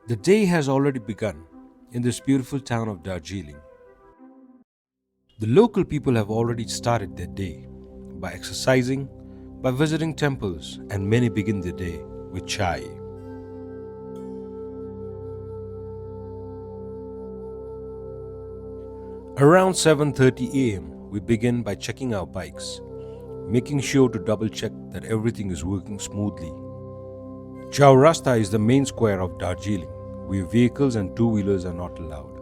The day has already begun in this beautiful town of Darjeeling. The local people have already started their day by exercising, by visiting temples, and many begin their day with chai. Around 7:30 a.m., we begin by checking our bikes, making sure to double check that everything is working smoothly. Chaurasta is the main square of Darjeeling, where vehicles and two-wheelers are not allowed.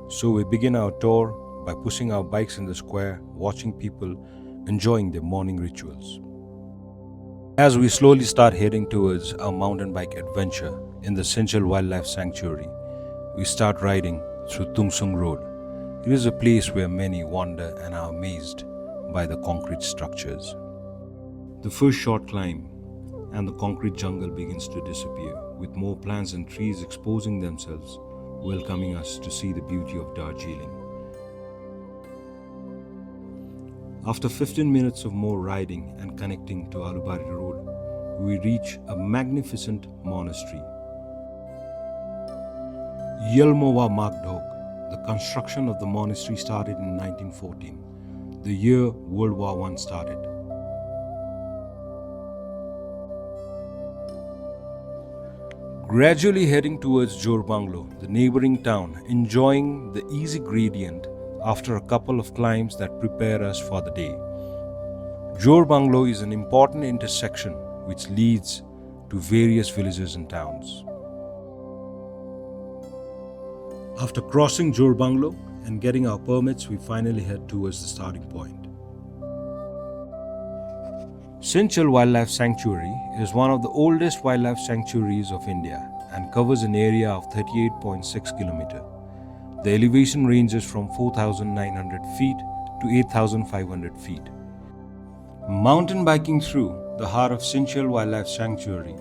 So we begin our tour by pushing our bikes in the square, watching people enjoying their morning rituals. As we slowly start heading towards our mountain bike adventure in the Senchal Wildlife Sanctuary, we start riding through Tungsung Road. It is a place where many wander and are amazed by the concrete structures. The first short climb and the concrete jungle begins to disappear, with more plants and trees exposing themselves, welcoming us to see the beauty of Darjeeling. After 15 minutes of more riding and connecting to Alubari Road, we reach a magnificent monastery. Yelmova Magdog. The construction of the monastery started in 1914, the year World War I started. Gradually heading towards Jorbanglo, the neighboring town, enjoying the easy gradient after a couple of climbs that prepare us for the day. Jorbanglo is an important intersection which leads to various villages and towns. After crossing Jorbanglo and getting our permits, we finally head towards the starting point. Senchal Wildlife Sanctuary is one of the oldest wildlife sanctuaries of India and covers an area of 38.6 km. The elevation ranges from 4,900 feet to 8,500 feet. Mountain biking through the heart of Senchal Wildlife Sanctuary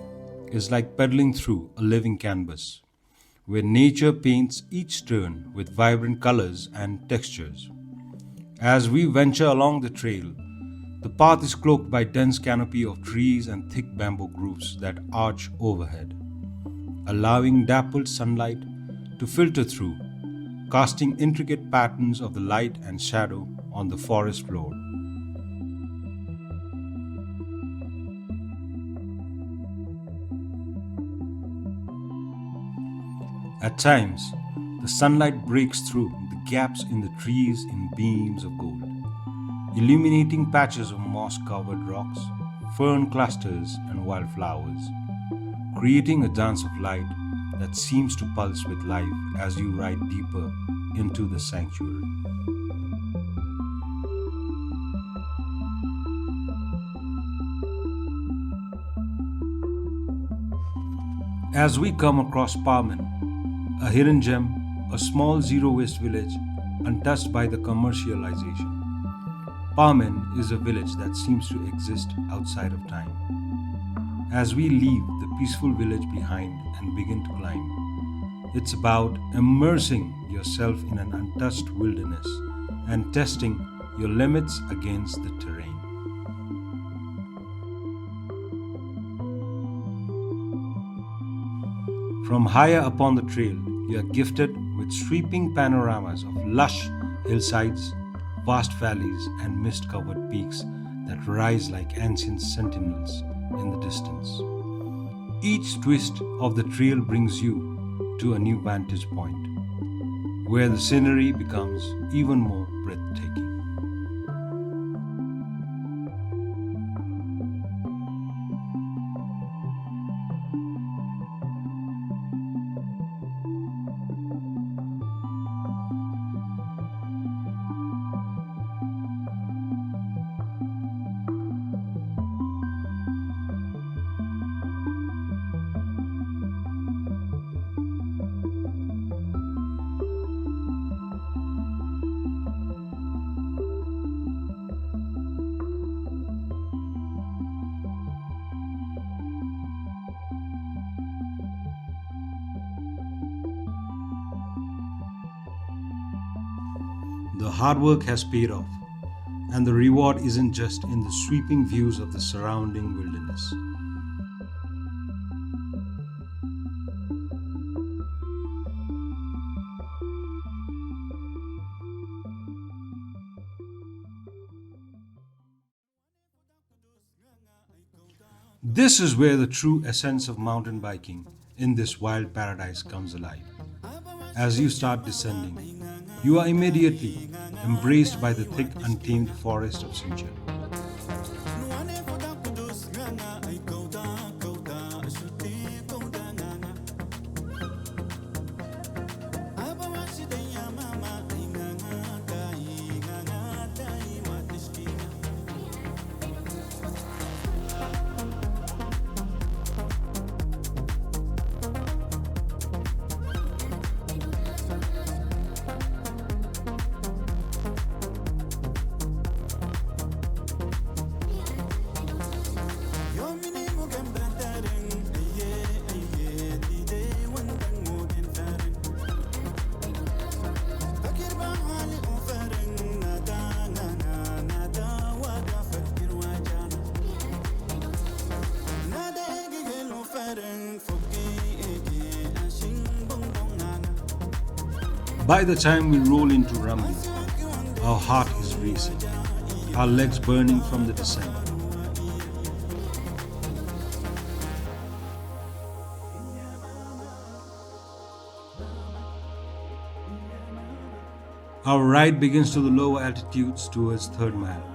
is like pedaling through a living canvas, where nature paints each turn with vibrant colors and textures. As we venture along the trail, the path is cloaked by dense canopy of trees and thick bamboo groves that arch overhead, allowing dappled sunlight to filter through, casting intricate patterns of the light and shadow on the forest floor. At times, the sunlight breaks through the gaps in the trees in beams of gold, illuminating patches of moss-covered rocks, fern clusters, and wildflowers, creating a dance of light that seems to pulse with life as you ride deeper into the sanctuary. As we come across Parman, a hidden gem, a small zero-waste village untouched by the commercialization. Parman is a village that seems to exist outside of time. As we leave the peaceful village behind and begin to climb, it's about immersing yourself in an untouched wilderness and testing your limits against the terrain. From higher upon the trail, you are gifted with sweeping panoramas of lush hillsides, vast valleys, and mist-covered peaks that rise like ancient sentinels in the distance. Each twist of the trail brings you to a new vantage point, where the scenery becomes even more breathtaking. The hard work has paid off, and the reward isn't just in the sweeping views of the surrounding wilderness. This is where the true essence of mountain biking in this wild paradise comes alive. As you start descending, you are immediately embraced by the thick, untamed forest of Senchal. By the time we roll into Ramli, our heart is racing, our legs burning from the descent. Our ride begins to the lower altitudes towards third mile.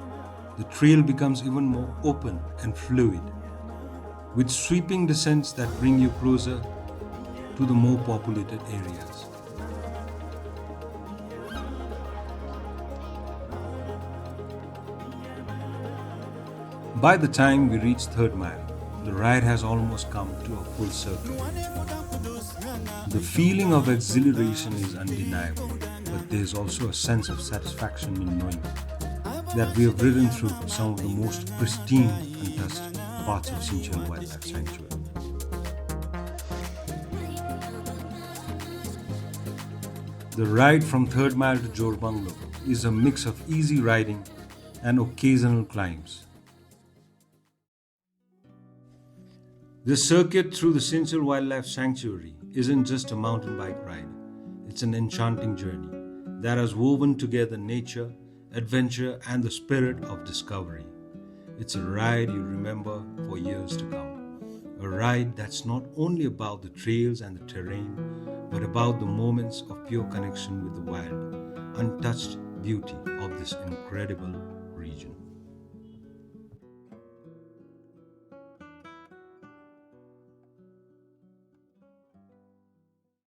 The trail becomes even more open and fluid, with sweeping descents that bring you closer to the more populated areas. By the time we reach third mile, the ride has almost come to a full circle. The feeling of exhilaration is undeniable, but there is also a sense of satisfaction in knowing that we have ridden through some of the most pristine, untouched parts of Senchal Wildlife Sanctuary. The ride from third mile to Jor Bungalow is a mix of easy riding and occasional climbs. The circuit through the Senchal Wildlife Sanctuary isn't just a mountain bike ride, it's an enchanting journey that has woven together nature, adventure, and the spirit of discovery. It's a ride you'll remember for years to come. A ride that's not only about the trails and the terrain, but about the moments of pure connection with the wild, untouched beauty of this incredible region.